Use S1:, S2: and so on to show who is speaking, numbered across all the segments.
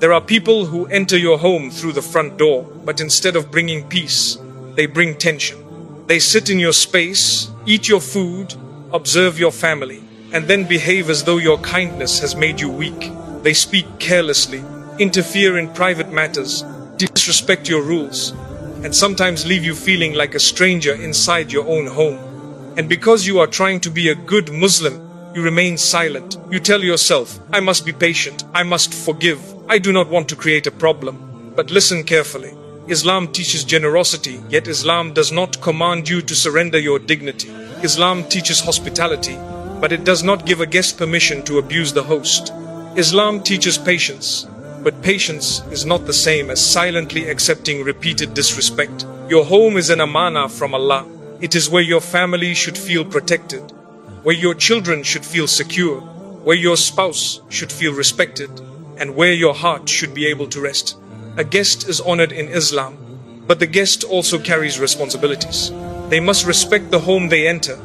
S1: There are people who enter your home through the front door, but instead of bringing peace, they bring tension. They sit in your space, eat your food, observe your family, and then behave as though your kindness has made you weak. They speak carelessly, interfere in private matters, disrespect your rules, and sometimes leave you feeling like a stranger inside your own home. And because you are trying to be a good Muslim, you remain silent. You tell yourself, I must be patient, I must forgive, I do not want to create a problem. But listen carefully. Islam teaches generosity, yet Islam does not command you to surrender your dignity. Islam teaches hospitality, but it does not give a guest permission to abuse the host. Islam teaches patience, but patience is not the same as silently accepting repeated disrespect. Your home is an amana from Allah. It is where your family should feel protected, where your children should feel secure, where your spouse should feel respected, and where your heart should be able to rest. A guest is honored in Islam, but the guest also carries responsibilities. They must respect the home they enter,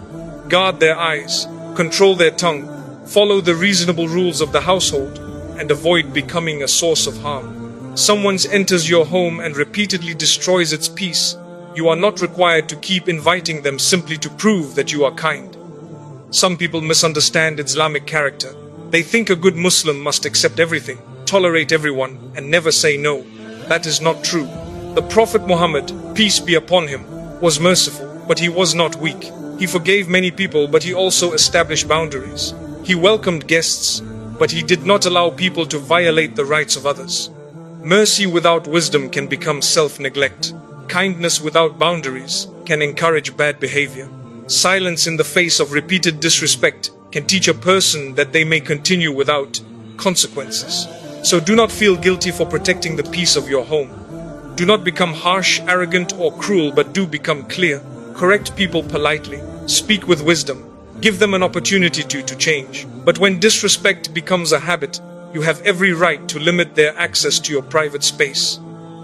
S1: guard their eyes, control their tongue, follow the reasonable rules of the household, and avoid becoming a source of harm. Someone enters your home and repeatedly destroys its peace. You are not required to keep inviting them simply to prove that you are kind. Some people misunderstand Islamic character. They think a good Muslim must accept everything, tolerate everyone, and never say no. That is not true. The Prophet Muhammad, peace be upon him, was merciful, but he was not weak. He forgave many people, but he also established boundaries. He welcomed guests, but he did not allow people to violate the rights of others. Mercy without wisdom can become self-neglect. Kindness without boundaries can encourage bad behavior. Silence in the face of repeated disrespect can teach a person that they may continue without consequences. So do not feel guilty for protecting the peace of your home. Do not become harsh, arrogant, or cruel, but do become clear. Correct people politely. Speak with wisdom. Give them an opportunity to change. But when disrespect becomes a habit, you have every right to limit their access to your private space.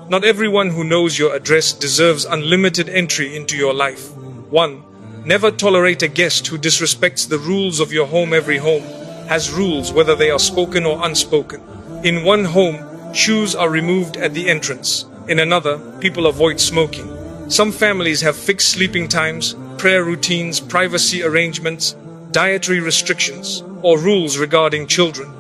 S1: Not everyone who knows your address deserves unlimited entry into your life. 1. Never tolerate a guest who disrespects the rules of your home. Every home has rules, whether they are spoken or unspoken. In one home, shoes are removed at the entrance. In another, people avoid smoking. Some families have fixed sleeping times, prayer routines, privacy arrangements, dietary restrictions, or rules regarding children.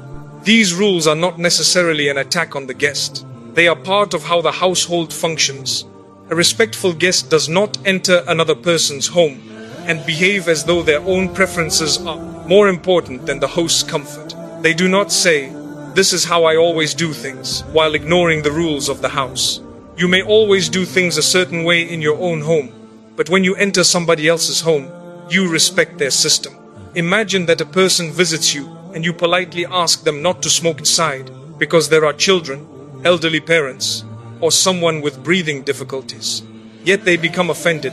S1: These rules are not necessarily an attack on the guest. They are part of how the household functions. A respectful guest does not enter another person's home and behave as though their own preferences are more important than the host's comfort. They do not say, "This is how I always do things," while ignoring the rules of the house. You may always do things a certain way in your own home, but when you enter somebody else's home, you respect their system. Imagine that a person visits you and you politely ask them not to smoke inside because there are children, elderly parents, or someone with breathing difficulties. Yet they become offended.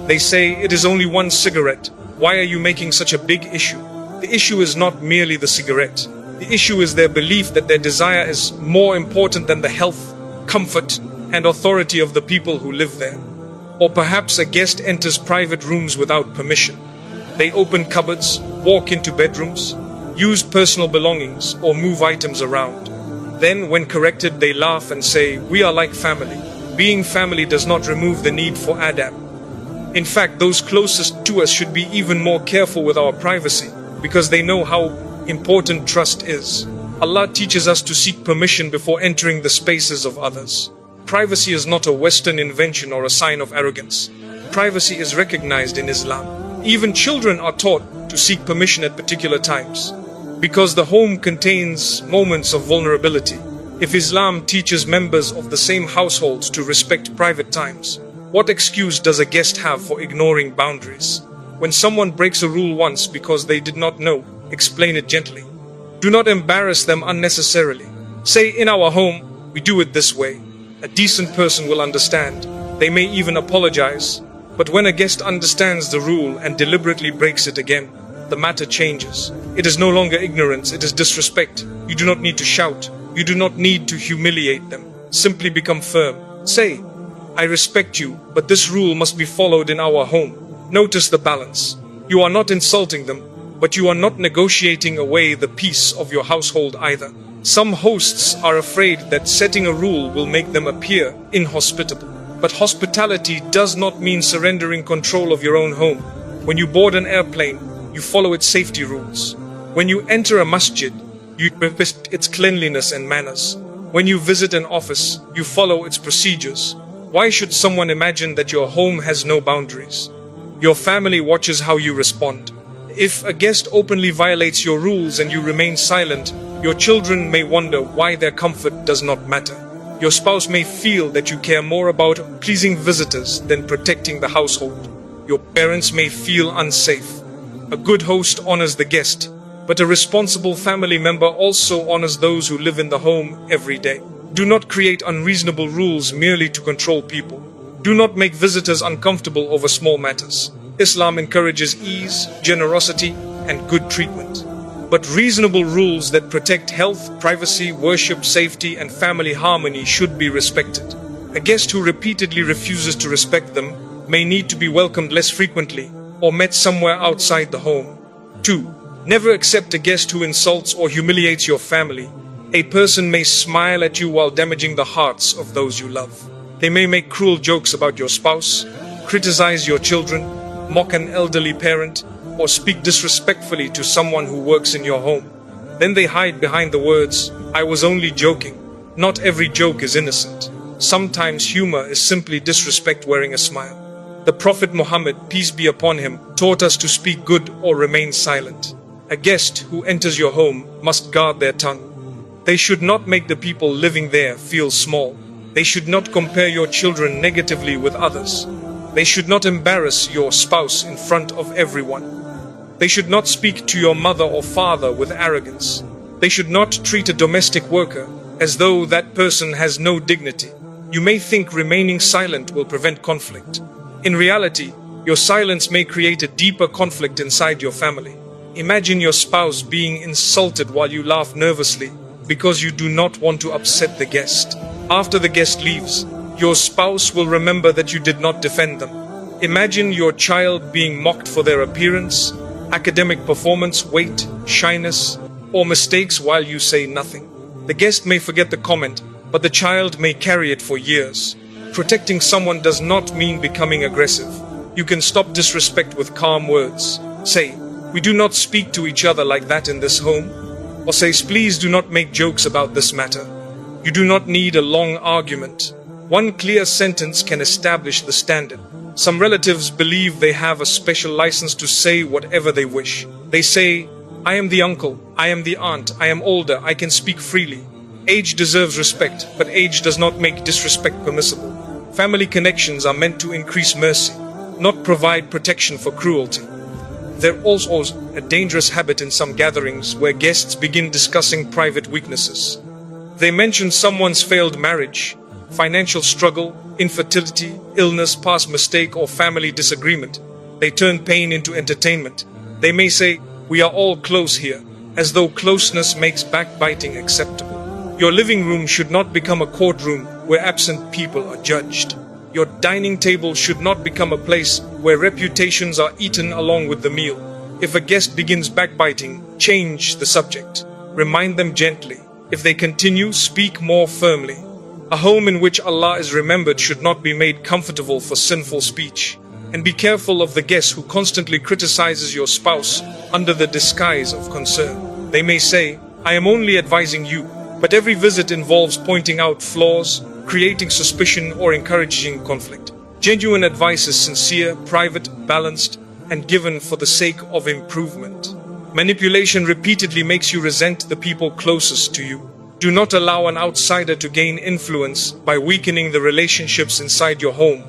S1: They say, "It is only one cigarette. Why are you making such a big issue?" The issue is not merely the cigarette. The issue is their belief that their desire is more important than the health, comfort, and authority of the people who live there. Or perhaps a guest enters private rooms without permission. They open cupboards, walk into bedrooms, use personal belongings, or move items around. Then, when corrected, they laugh and say, "We are like family." Being family does not remove the need for adab. In fact, those closest to us should be even more careful with our privacy, because they know how important trust is. Allah teaches us to seek permission before entering the spaces of others. Privacy is not a Western invention or a sign of arrogance. Privacy is recognized in Islam. Even children are taught to seek permission at particular times, because the home contains moments of vulnerability. If Islam teaches members of the same household to respect private times, what excuse does a guest have for ignoring boundaries? When someone breaks a rule once because they did not know, explain it gently. Do not embarrass them unnecessarily. Say, "In our home, we do it this way." A decent person will understand. They may even apologize. But when a guest understands the rule and deliberately breaks it again, the matter changes. It is no longer ignorance, it is disrespect. You do not need to shout. You do not need to humiliate them. Simply become firm. Say, "I respect you, but this rule must be followed in our home." Notice the balance. You are not insulting them, but you are not negotiating away the peace of your household either. Some hosts are afraid that setting a rule will make them appear inhospitable. But hospitality does not mean surrendering control of your own home. When you board an airplane, you follow its safety rules. When you enter a masjid, you respect its cleanliness and manners. When you visit an office, you follow its procedures. Why should someone imagine that your home has no boundaries? Your family watches how you respond. If a guest openly violates your rules and you remain silent, your children may wonder why their comfort does not matter. Your spouse may feel that you care more about pleasing visitors than protecting the household. Your parents may feel unsafe. A good host honors the guest, but a responsible family member also honors those who live in the home every day. Do not create unreasonable rules merely to control people. Do not make visitors uncomfortable over small matters. Islam encourages ease, generosity, and good treatment. But reasonable rules that protect health, privacy, worship, safety, and family harmony should be respected. A guest who repeatedly refuses to respect them may need to be welcomed less frequently or met somewhere outside the home. 2. Never accept a guest who insults or humiliates your family. A person may smile at you while damaging the hearts of those you love. They may make cruel jokes about your spouse, criticize your children, mock an elderly parent, or speak disrespectfully to someone who works in your home. Then they hide behind the words, "I was only joking." Not every joke is innocent. Sometimes humor is simply disrespect wearing a smile. The Prophet Muhammad, peace be upon him, taught us to speak good or remain silent. A guest who enters your home must guard their tongue. They should not make the people living there feel small. They should not compare your children negatively with others. They should not embarrass your spouse in front of everyone. They should not speak to your mother or father with arrogance. They should not treat a domestic worker as though that person has no dignity. You may think remaining silent will prevent conflict. In reality, your silence may create a deeper conflict inside your family. Imagine your spouse being insulted while you laugh nervously because you do not want to upset the guest. After the guest leaves, your spouse will remember that you did not defend them. Imagine your child being mocked for their appearance, academic performance, weight, shyness, or mistakes while you say nothing. The guest may forget the comment, but the child may carry it for years. Protecting someone does not mean becoming aggressive. You can stop disrespect with calm words. Say, "We do not speak to each other like that in this home." Or say, "Please do not make jokes about this matter." You do not need a long argument. One clear sentence can establish the standard. Some relatives believe they have a special license to say whatever they wish. They say, "I am the uncle, I am the aunt, I am older, I can speak freely." Age deserves respect, but age does not make disrespect permissible. Family connections are meant to increase mercy, not provide protection for cruelty. There also is a dangerous habit in some gatherings where guests begin discussing private weaknesses. They mention someone's failed marriage, financial struggle, infertility, illness, past mistake, or family disagreement. They turn pain into entertainment. They may say, "We are all close here," as though closeness makes backbiting acceptable. Your living room should not become a courtroom where absent people are judged. Your dining table should not become a place where reputations are eaten along with the meal. If a guest begins backbiting, change the subject. Remind them gently. If they continue, speak more firmly. A home in which Allah is remembered should not be made comfortable for sinful speech. And be careful of the guest who constantly criticizes your spouse under the disguise of concern. They may say, "I am only advising you," but every visit involves pointing out flaws, creating suspicion, or encouraging conflict. Genuine advice is sincere, private, balanced, and given for the sake of improvement. Manipulation repeatedly makes you resent the people closest to you. Do not allow an outsider to gain influence by weakening the relationships inside your home.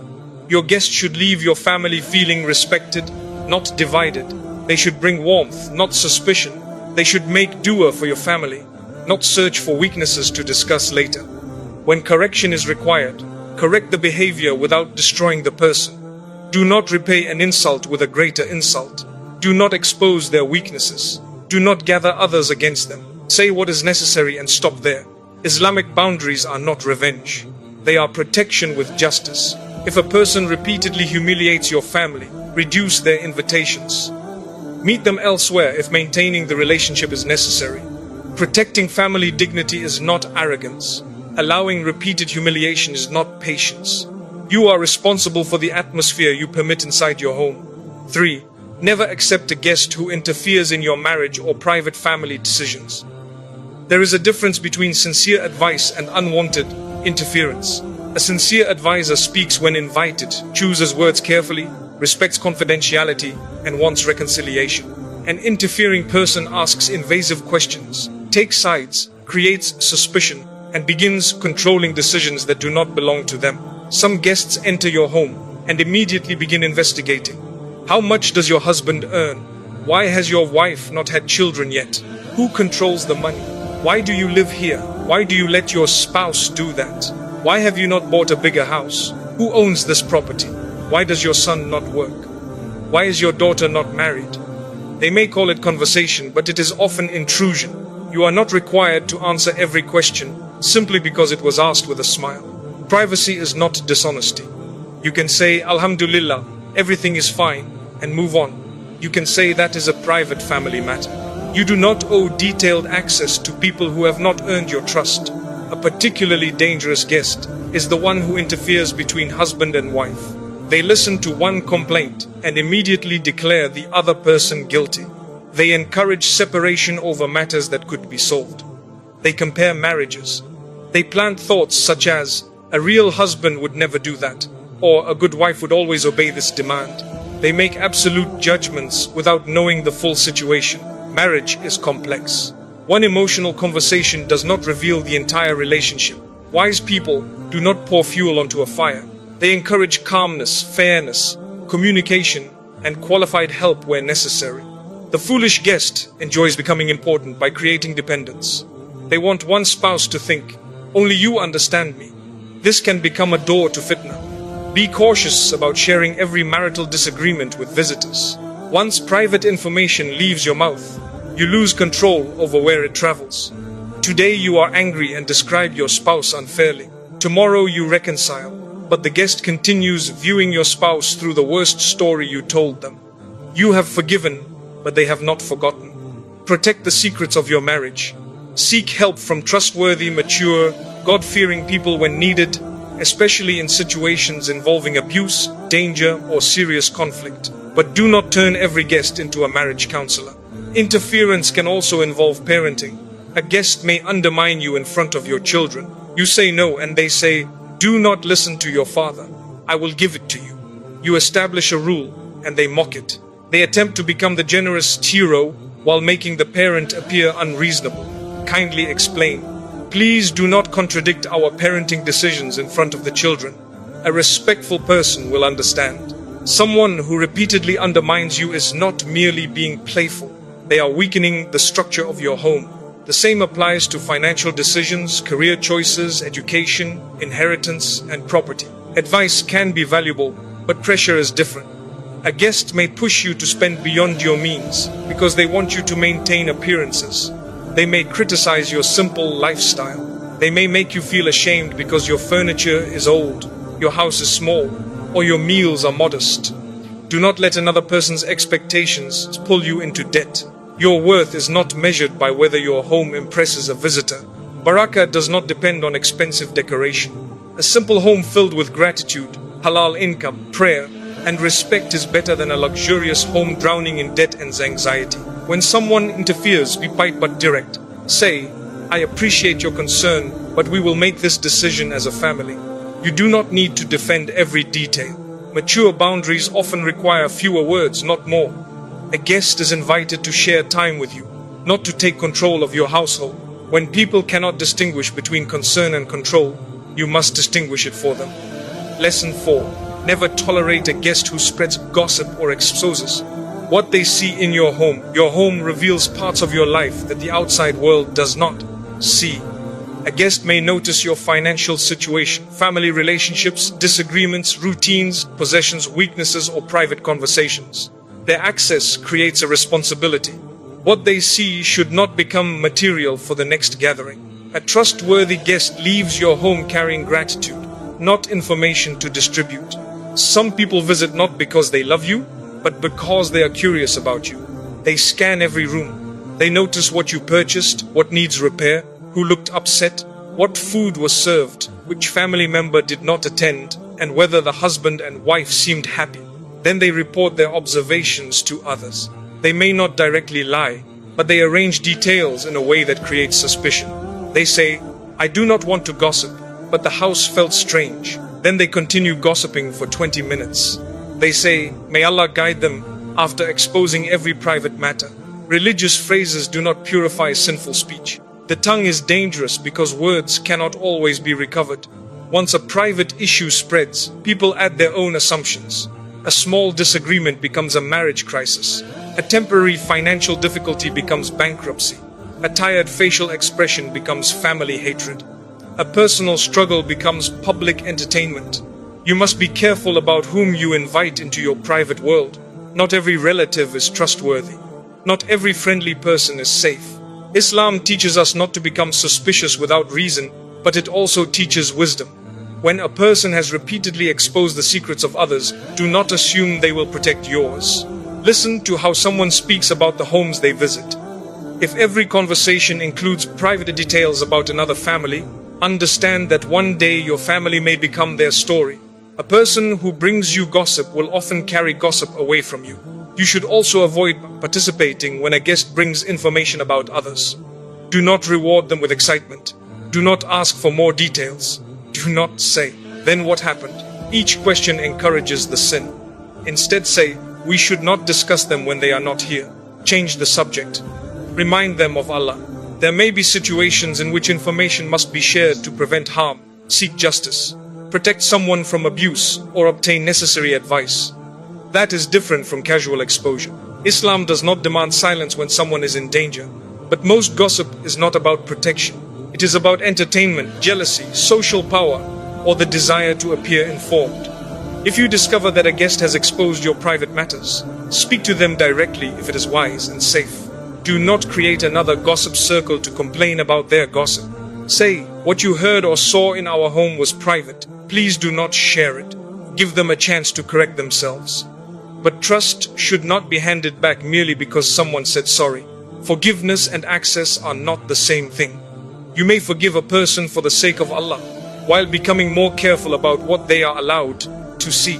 S1: Your guests should leave your family feeling respected, not divided. They should bring warmth, not suspicion. They should make dua for your family, not search for weaknesses to discuss later. When correction is required, correct the behavior without destroying the person. Do not repay an insult with a greater insult. Do not expose their weaknesses. Do not gather others against them. Say what is necessary and stop there. Islamic boundaries are not revenge. They are protection with justice. If a person repeatedly humiliates your family, reduce their invitations. Meet them elsewhere if maintaining the relationship is necessary. Protecting family dignity is not arrogance. Allowing repeated humiliation is not patience. You are responsible for the atmosphere you permit inside your home. 3. Never accept a guest who interferes in your marriage or private family decisions. There is a difference between sincere advice and unwanted interference. A sincere advisor speaks when invited, chooses words carefully, respects confidentiality, and wants reconciliation. An interfering person asks invasive questions, takes sides, creates suspicion, and begins controlling decisions that do not belong to them. Some guests enter your home and immediately begin investigating. How much does your husband earn? Why has your wife not had children yet? Who controls the money? Why do you live here? Why do you let your spouse do that? Why have you not bought a bigger house? Who owns this property? Why does your son not work? Why is your daughter not married? They may call it conversation, but it is often intrusion. You are not required to answer every question simply because it was asked with a smile. Privacy is not dishonesty. You can say, Alhamdulillah, everything is fine, and move on. You can say that is a private family matter. You do not owe detailed access to people who have not earned your trust. A particularly dangerous guest is the one who interferes between husband and wife. They listen to one complaint and immediately declare the other person guilty. They encourage separation over matters that could be solved. They compare marriages. They plant thoughts such as, a real husband would never do that, or a good wife would always obey this demand. They make absolute judgments without knowing the full situation. Marriage is complex. One emotional conversation does not reveal the entire relationship. Wise people do not pour fuel onto a fire. They encourage calmness, fairness, communication, and qualified help where necessary. The foolish guest enjoys becoming important by creating dependence. They want one spouse to think, only you understand me. This can become a door to fitna. Be cautious about sharing every marital disagreement with visitors. Once private information leaves your mouth, you lose control over where it travels. Today you are angry and describe your spouse unfairly. Tomorrow you reconcile, but the guest continues viewing your spouse through the worst story you told them. You have forgiven, but they have not forgotten. Protect the secrets of your marriage. Seek help from trustworthy, mature, God-fearing people when needed, especially in situations involving abuse, danger, or serious conflict. But do not turn every guest into a marriage counselor. Interference can also involve parenting. A guest may undermine you in front of your children. You say no and they say, do not listen to your father. I will give it to you. You establish a rule and they mock it. They attempt to become the generous hero while making the parent appear unreasonable. Kindly explain. Please do not contradict our parenting decisions in front of the children. A respectful person will understand. Someone who repeatedly undermines you is not merely being playful. They are weakening the structure of your home. The same applies to financial decisions, career choices, education, inheritance, and property. Advice can be valuable, but pressure is different. A guest may push you to spend beyond your means because they want you to maintain appearances. They may criticize your simple lifestyle. They may make you feel ashamed because your furniture is old, your house is small, or your meals are modest. Do not let another person's expectations pull you into debt. Your worth is not measured by whether your home impresses a visitor. Barakah does not depend on expensive decoration. A simple home filled with gratitude, halal income, prayer, and respect is better than a luxurious home drowning in debt and anxiety. When someone interferes, be polite but direct. Say, I appreciate your concern, but we will make this decision as a family. You do not need to defend every detail. Mature boundaries often require fewer words, not more. A guest is invited to share time with you, not to take control of your household. When people cannot distinguish between concern and control, you must distinguish it for them. Lesson 4. Never tolerate a guest who spreads gossip or exposes what they see in your home. Your home reveals parts of your life that the outside world does not see. A guest may notice your financial situation, family relationships, disagreements, routines, possessions, weaknesses, or private conversations. Their access creates a responsibility. What they see should not become material for the next gathering. A trustworthy guest leaves your home carrying gratitude, not information to distribute. Some people visit not because they love you, but because they are curious about you. They scan every room, They notice what you purchased, what needs repair, who looked upset, what food was served, which family member did not attend, and whether the husband and wife seemed happy. Then they report their observations to others. They may not directly lie, but they arrange details in a way that creates suspicion. They say, "I do not want to gossip, but the house felt strange." Then they continue gossiping for 20 minutes. They say, "May Allah guide them," after exposing every private matter. Religious phrases do not purify sinful speech. The tongue is dangerous because words cannot always be recovered. Once a private issue spreads, people add their own assumptions. A small disagreement becomes a marriage crisis. A temporary financial difficulty becomes bankruptcy. A tired facial expression becomes family hatred. A personal struggle becomes public entertainment. You must be careful about whom you invite into your private world. Not every relative is trustworthy. Not every friendly person is safe. Islam teaches us not to become suspicious without reason, but it also teaches wisdom. When a person has repeatedly exposed the secrets of others, do not assume they will protect yours. Listen to how someone speaks about the homes they visit. If every conversation includes private details about another family, understand that one day your family may become their story. A person who brings you gossip will often carry gossip away from you. You should also avoid participating when a guest brings information about others. Do not reward them with excitement. Do not ask for more details. Do not say, "Then what happened?" Each question encourages the sin. Instead say, "We should not discuss them when they are not here." Change the subject. Remind them of Allah. There may be situations in which information must be shared to prevent harm. Seek justice. Protect someone from abuse or obtain necessary advice. That is different from casual exposure. Islam does not demand silence when someone is in danger. But most gossip is not about protection. It is about entertainment, jealousy, social power, or the desire to appear informed. If you discover that a guest has exposed your private matters, speak to them directly if it is wise and safe. Do not create another gossip circle to complain about their gossip. Say, "What you heard or saw in our home was private. Please do not share it." Give them a chance to correct themselves. But trust should not be handed back merely because someone said sorry. Forgiveness and access are not the same thing. You may forgive a person for the sake of Allah, while becoming more careful about what they are allowed to see.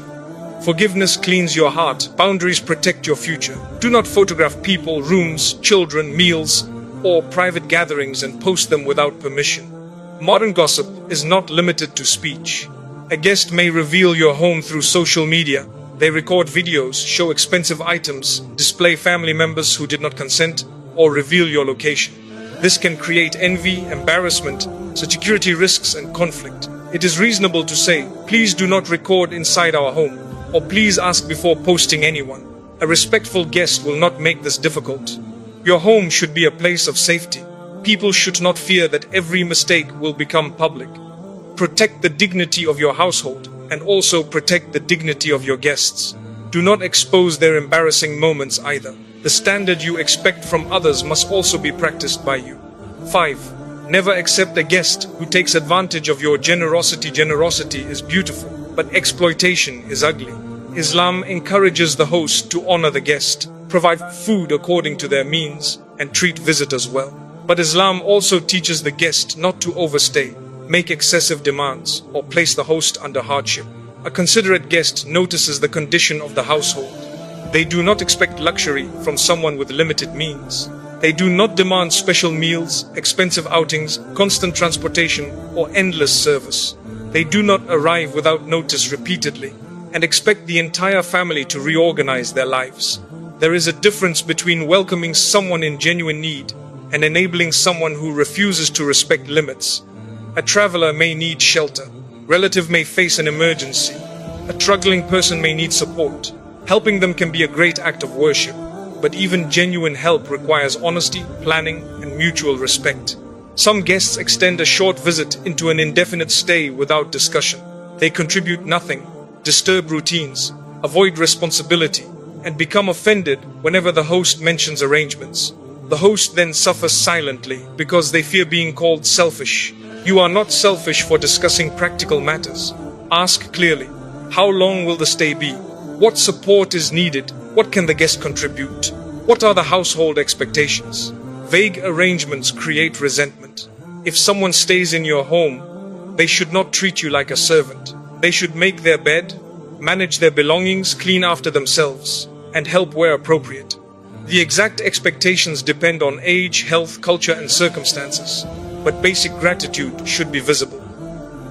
S1: Forgiveness cleans your heart. Boundaries protect your future. Do not photograph people, rooms, children, meals, or private gatherings and post them without permission. Modern gossip is not limited to speech. A guest may reveal your home through social media. They record videos, show expensive items, display family members who did not consent, or reveal your location. This can create envy, embarrassment, security risks, and conflict. It is reasonable to say, "Please do not record inside our home," or "Please ask before posting anyone." A respectful guest will not make this difficult. Your home should be a place of safety. People should not fear that every mistake will become public. Protect the dignity of your household, and also protect the dignity of your guests. Do not expose their embarrassing moments either. The standard you expect from others must also be practiced by you. 5. Never accept a guest who takes advantage of your generosity. Generosity is beautiful, but exploitation is ugly. Islam encourages the host to honor the guest, provide food according to their means, and treat visitors well. But Islam also teaches the guest not to overstay, make excessive demands, or place the host under hardship. A considerate guest notices the condition of the household. They do not expect luxury from someone with limited means. They do not demand special meals, expensive outings, constant transportation, or endless service. They do not arrive without notice repeatedly and expect the entire family to reorganize their lives. There is a difference between welcoming someone in genuine need and enabling someone who refuses to respect limits. A traveler may need shelter. Relative may face an emergency. A struggling person may need support. Helping them can be a great act of worship, but even genuine help requires honesty, planning, and mutual respect. Some guests extend a short visit into an indefinite stay without discussion. They contribute nothing, disturb routines, avoid responsibility, and become offended whenever the host mentions arrangements. The host then suffers silently because they fear being called selfish. You are not selfish for discussing practical matters. Ask clearly, how long will the stay be? What support is needed? What can the guest contribute? What are the household expectations? Vague arrangements create resentment. If someone stays in your home, they should not treat you like a servant. They should make their bed, manage their belongings, clean after themselves, and help where appropriate. The exact expectations depend on age, health, culture, and circumstances, but basic gratitude should be visible.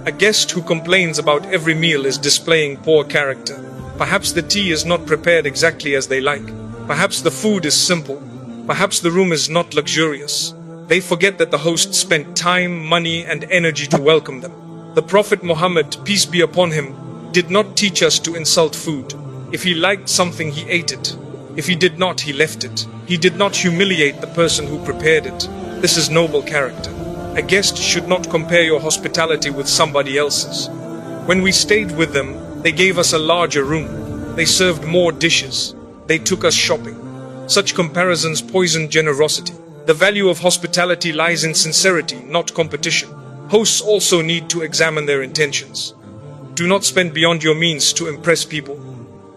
S1: A guest who complains about every meal is displaying poor character. Perhaps the tea is not prepared exactly as they like. Perhaps the food is simple. Perhaps the room is not luxurious. They forget that the host spent time, money, and energy to welcome them. The Prophet Muhammad, peace be upon him, did not teach us to insult food. If he liked something, he ate it. If he did not, he left it. He did not humiliate the person who prepared it. This is noble character. A guest should not compare your hospitality with somebody else's. When we stayed with them, they gave us a larger room. They served more dishes. They took us shopping. Such comparisons poison generosity. The value of hospitality lies in sincerity, not competition. Hosts also need to examine their intentions. Do not spend beyond your means to impress people.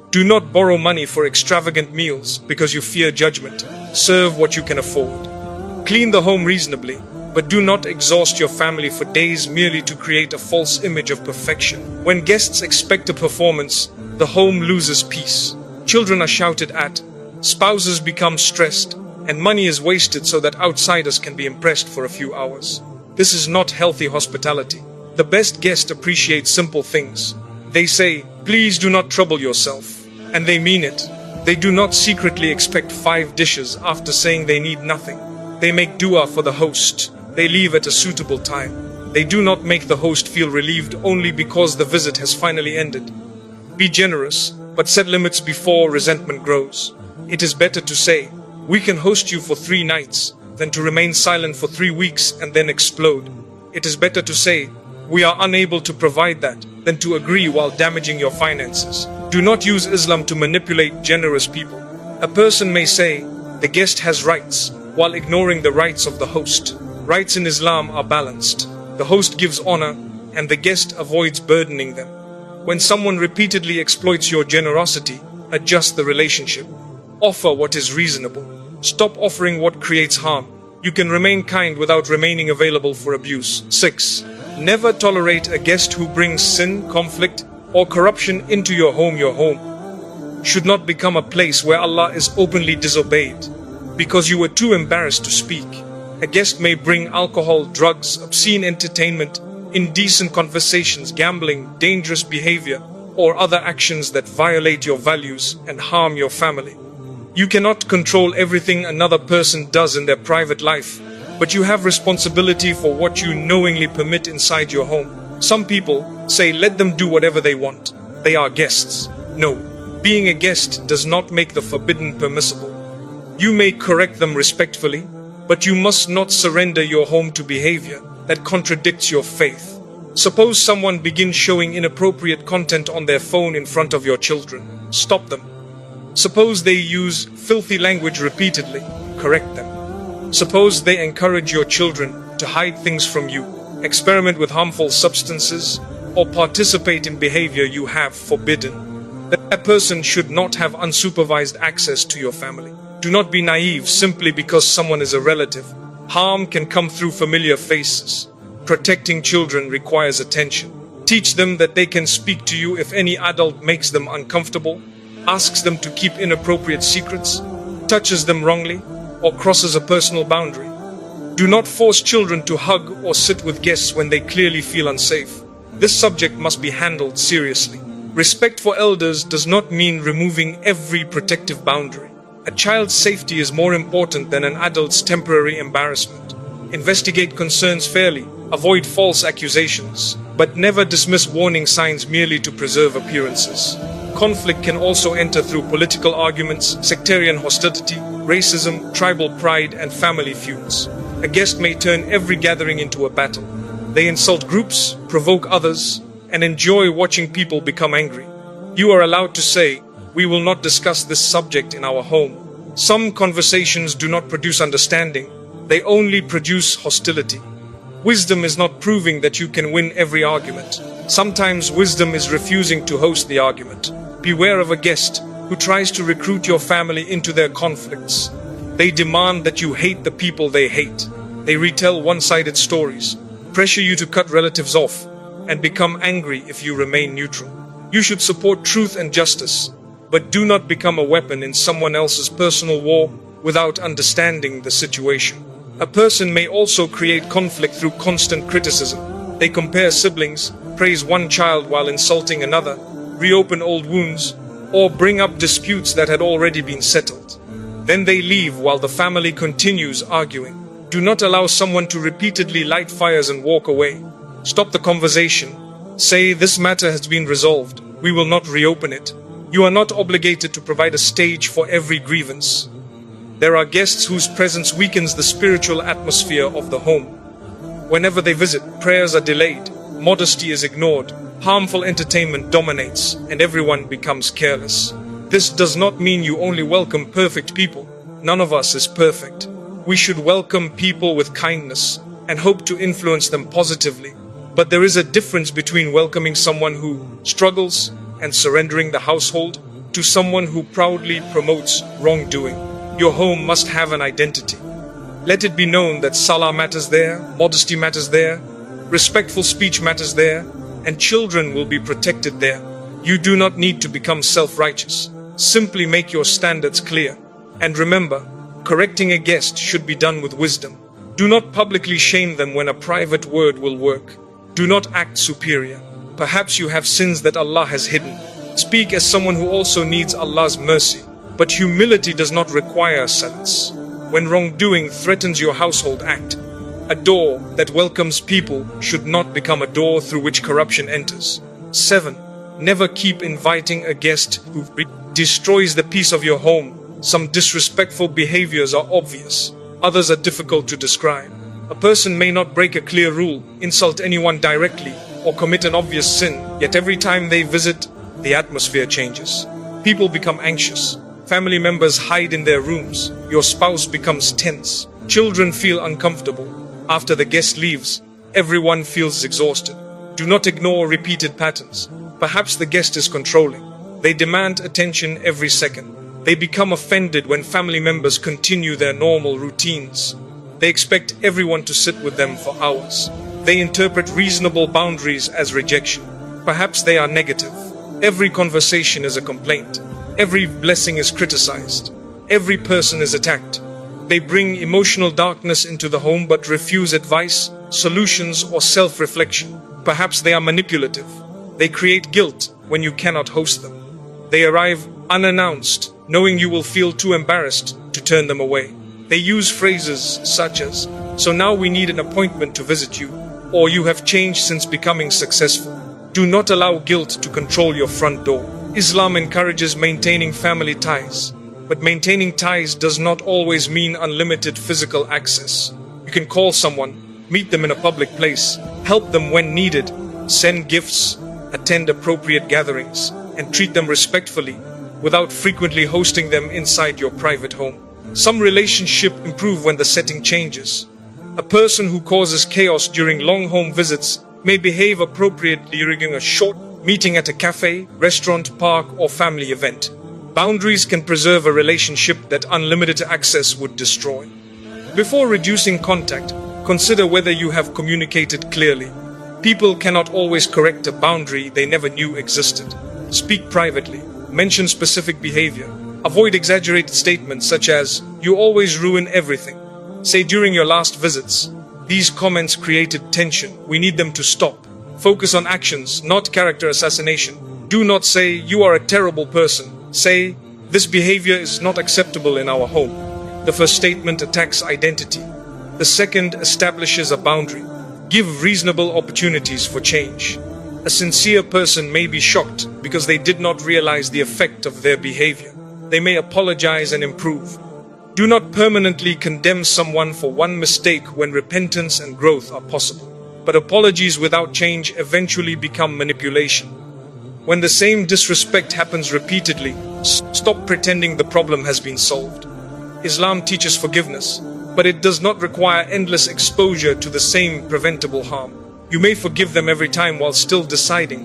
S1: Do not borrow money for extravagant meals because you fear judgment. Serve what you can afford. Clean the home reasonably, but do not exhaust your family for days merely to create a false image of perfection. When guests expect a performance, the home loses peace. Children are shouted at, spouses become stressed, and money is wasted so that outsiders can be impressed for a few hours. This is not healthy hospitality. The best guest appreciates simple things. They say, "Please do not trouble yourself." And they mean it. They do not secretly expect 5 dishes after saying they need nothing. They make dua for the host. They leave at a suitable time. They do not make the host feel relieved only because the visit has finally ended. Be generous, but set limits before resentment grows. It is better to say, "We can host you for 3 nights," than to remain silent for 3 weeks and then explode. It is better to say, "We are unable to provide that," than to agree while damaging your finances. Do not use Islam to manipulate generous people. A person may say, "The guest has rights," while ignoring the rights of the host. Rights in Islam are balanced. The host gives honor, and the guest avoids burdening them. When someone repeatedly exploits your generosity, adjust the relationship. Offer what is reasonable. Stop offering what creates harm. You can remain kind without remaining available for abuse. 6. Never tolerate a guest who brings sin, conflict, or corruption into your home. Your home should not become a place where Allah is openly disobeyed because you were too embarrassed to speak. A guest may bring alcohol, drugs, obscene entertainment, indecent conversations, gambling, dangerous behavior, or other actions that violate your values and harm your family. You cannot control everything another person does in their private life, but you have responsibility for what you knowingly permit inside your home. Some people say let them do whatever they want. They are guests. No, being a guest does not make the forbidden permissible. You may correct them respectfully, but you must not surrender your home to behavior that contradicts your faith. Suppose someone begins showing inappropriate content on their phone in front of your children. Stop them. Suppose they use filthy language repeatedly. Correct them. Suppose they encourage your children to hide things from you, experiment with harmful substances, or participate in behavior you have forbidden. That person should not have unsupervised access to your family. Do not be naive simply because someone is a relative. Harm can come through familiar faces. Protecting children requires attention. Teach them that they can speak to you if any adult makes them uncomfortable, asks them to keep inappropriate secrets, touches them wrongly, or crosses a personal boundary. Do not force children to hug or sit with guests when they clearly feel unsafe. This subject must be handled seriously. Respect for elders does not mean removing every protective boundary. A child's safety is more important than an adult's temporary embarrassment. Investigate concerns fairly, avoid false accusations, but never dismiss warning signs merely to preserve appearances. Conflict can also enter through political arguments, sectarian hostility, racism, tribal pride, and family feuds. A guest may turn every gathering into a battle. They insult groups, provoke others, and enjoy watching people become angry. You are allowed to say, "We will not discuss this subject in our home." Some conversations do not produce understanding, they only produce hostility. Wisdom is not proving that you can win every argument. Sometimes wisdom is refusing to host the argument. Beware of a guest who tries to recruit your family into their conflicts. They demand that you hate the people they hate. They retell one-sided stories, pressure you to cut relatives off, and become angry if you remain neutral. You should support truth and justice, but do not become a weapon in someone else's personal war without understanding the situation. A person may also create conflict through constant criticism. They compare siblings, praise one child while insulting another, reopen old wounds, or bring up disputes that had already been settled. Then they leave while the family continues arguing. Do not allow someone to repeatedly light fires and walk away. Stop the conversation. Say, this matter has been resolved. We will not reopen it. You are not obligated to provide a stage for every grievance. There are guests whose presence weakens the spiritual atmosphere of the home. Whenever they visit, prayers are delayed, modesty is ignored, harmful entertainment dominates, and everyone becomes careless. This does not mean you only welcome perfect people. None of us is perfect. We should welcome people with kindness and hope to influence them positively. But there is a difference between welcoming someone who struggles and surrendering the household to someone who proudly promotes wrongdoing. Your home must have an identity. Let it be known that salah matters there, modesty matters there, respectful speech matters there, and children will be protected there. You do not need to become self-righteous. Simply make your standards clear. And remember, correcting a guest should be done with wisdom. Do not publicly shame them when a private word will work. Do not act superior. Perhaps you have sins that Allah has hidden. Speak as someone who also needs Allah's mercy. But humility does not require silence. When wrongdoing threatens your household, act. A door that welcomes people should not become a door through which corruption enters. 7. Never keep inviting a guest who destroys the peace of your home. Some disrespectful behaviors are obvious. Others are difficult to describe. A person may not break a clear rule, insult anyone directly, or commit an obvious sin, yet every time they visit, the atmosphere changes. People become anxious. Family members hide in their rooms. Your spouse becomes tense. Children feel uncomfortable. After the guest leaves, everyone feels exhausted. Do not ignore repeated patterns. Perhaps the guest is controlling. They demand attention every second. They become offended when family members continue their normal routines. They expect everyone to sit with them for hours. They interpret reasonable boundaries as rejection. Perhaps they are negative. Every conversation is a complaint. Every blessing is criticized. Every person is attacked. They bring emotional darkness into the home but refuse advice, solutions, or self-reflection. Perhaps they are manipulative. They create guilt when you cannot host them. They arrive unannounced, knowing you will feel too embarrassed to turn them away. They use phrases such as, "So now we need an appointment to visit you," or "You have changed since becoming successful." Do not allow guilt to control your front door. Islam encourages maintaining family ties, but maintaining ties does not always mean unlimited physical access. You can call someone, meet them in a public place, help them when needed, send gifts, attend appropriate gatherings, and treat them respectfully without frequently hosting them inside your private home. Some relationships improve when the setting changes. A person who causes chaos during long home visits may behave appropriately during a short meeting at a cafe, restaurant, park, or family event. Boundaries can preserve a relationship that unlimited access would destroy. Before reducing contact, consider whether you have communicated clearly. People cannot always correct a boundary they never knew existed. Speak privately. Mention specific behavior. Avoid exaggerated statements such as, "You always ruin everything." Say during your last visits, "These comments created tension. We need them to stop." Focus on actions, not character assassination. Do not say, "You are a terrible person." Say, "This behavior is not acceptable in our home." The first statement attacks identity. The second establishes a boundary. Give reasonable opportunities for change. A sincere person may be shocked because they did not realize the effect of their behavior. They may apologize and improve. Do not permanently condemn someone for one mistake when repentance and growth are possible. But apologies without change eventually become manipulation. When the same disrespect happens repeatedly, stop pretending the problem has been solved. Islam teaches forgiveness, but it does not require endless exposure to the same preventable harm. You may forgive them every time while still deciding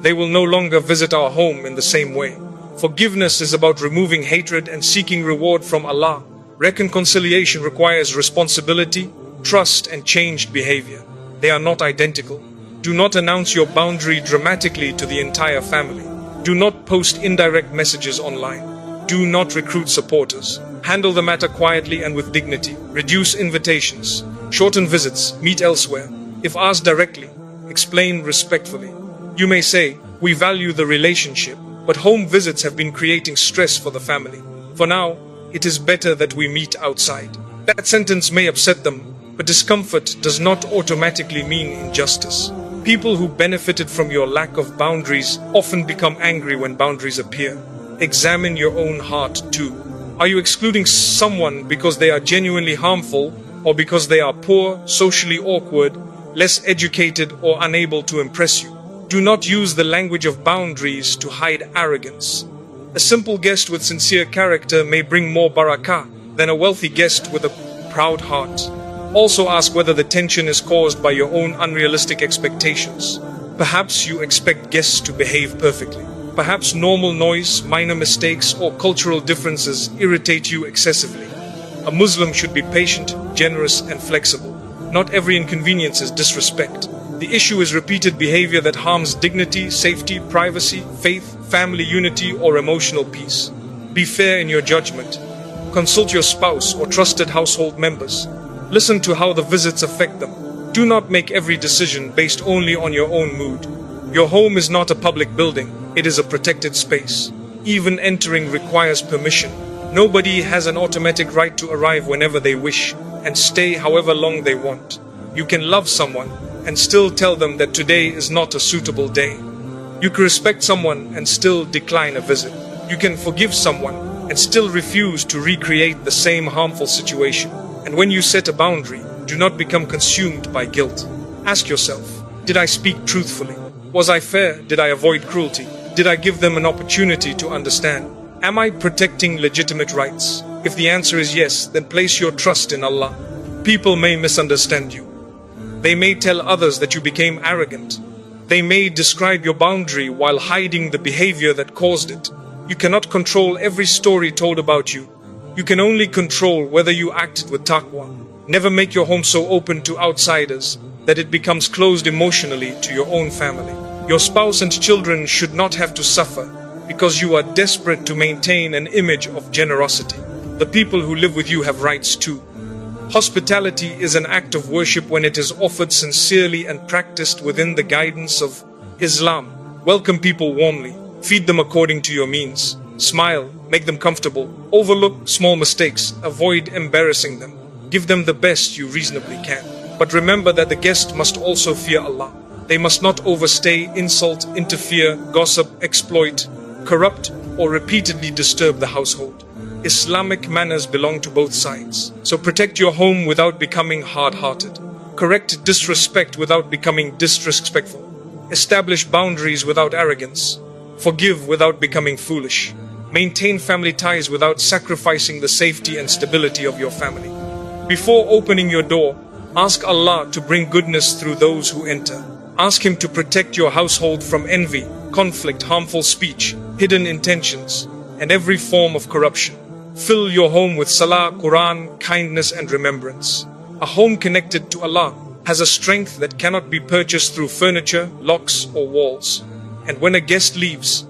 S1: they will no longer visit our home in the same way. Forgiveness is about removing hatred and seeking reward from Allah, Reconciliation requires responsibility, trust, and changed behavior. They are not identical. Do not announce your boundary dramatically to the entire family. Do not post indirect messages online. Do not recruit supporters. Handle the matter quietly and with dignity. Reduce invitations. Shorten visits. Meet elsewhere. If asked directly, explain respectfully. You may say, "We value the relationship, but home visits have been creating stress for the family. For now, it is better that we meet outside." That sentence may upset them, but discomfort does not automatically mean injustice. People who benefited from your lack of boundaries often become angry when boundaries appear. Examine your own heart too. Are you excluding someone because they are genuinely harmful, or because they are poor, socially awkward, less educated, or unable to impress you? Do not use the language of boundaries to hide arrogance. A simple guest with sincere character may bring more barakah than a wealthy guest with a proud heart. Also ask whether the tension is caused by your own unrealistic expectations. Perhaps you expect guests to behave perfectly. Perhaps normal noise, minor mistakes, or cultural differences irritate you excessively. A Muslim should be patient, generous, and flexible. Not every inconvenience is disrespect. The issue is repeated behavior that harms dignity, safety, privacy, faith, family unity, or emotional peace. Be fair in your judgment. Consult your spouse or trusted household members. Listen to how the visits affect them. Do not make every decision based only on your own mood. Your home is not a public building, it is a protected space. Even entering requires permission. Nobody has an automatic right to arrive whenever they wish and stay however long they want. You can love someone and still tell them that today is not a suitable day. You can respect someone and still decline a visit. You can forgive someone and still refuse to recreate the same harmful situation. And when you set a boundary, do not become consumed by guilt. Ask yourself, did I speak truthfully? Was I fair? Did I avoid cruelty? Did I give them an opportunity to understand? Am I protecting legitimate rights? If the answer is yes, then place your trust in Allah. People may misunderstand you. They may tell others that you became arrogant. They may describe your boundary while hiding the behavior that caused it. You cannot control every story told about you. You can only control whether you acted with taqwa. Never make your home so open to outsiders that it becomes closed emotionally to your own family. Your spouse and children should not have to suffer because you are desperate to maintain an image of generosity. The people who live with you have rights too. Hospitality is an act of worship when it is offered sincerely and practiced within the guidance of Islam. Welcome people warmly. Feed them according to your means. Smile, make them comfortable. Overlook small mistakes. Avoid embarrassing them. Give them the best you reasonably can. But remember that the guest must also fear Allah. They must not overstay, insult, interfere, gossip, exploit, corrupt, or repeatedly disturb the household. Islamic manners belong to both sides. So protect your home without becoming hard-hearted. Correct disrespect without becoming disrespectful. Establish boundaries without arrogance. Forgive without becoming foolish. Maintain family ties without sacrificing the safety and stability of your family. Before opening your door, ask Allah to bring goodness through those who enter. Ask Him to protect your household from envy, conflict, harmful speech, hidden intentions, and every form of corruption. Fill your home with salah, Quran, kindness, and remembrance. A home connected to Allah has a strength that cannot be purchased through furniture, locks, or walls. And when a guest leaves,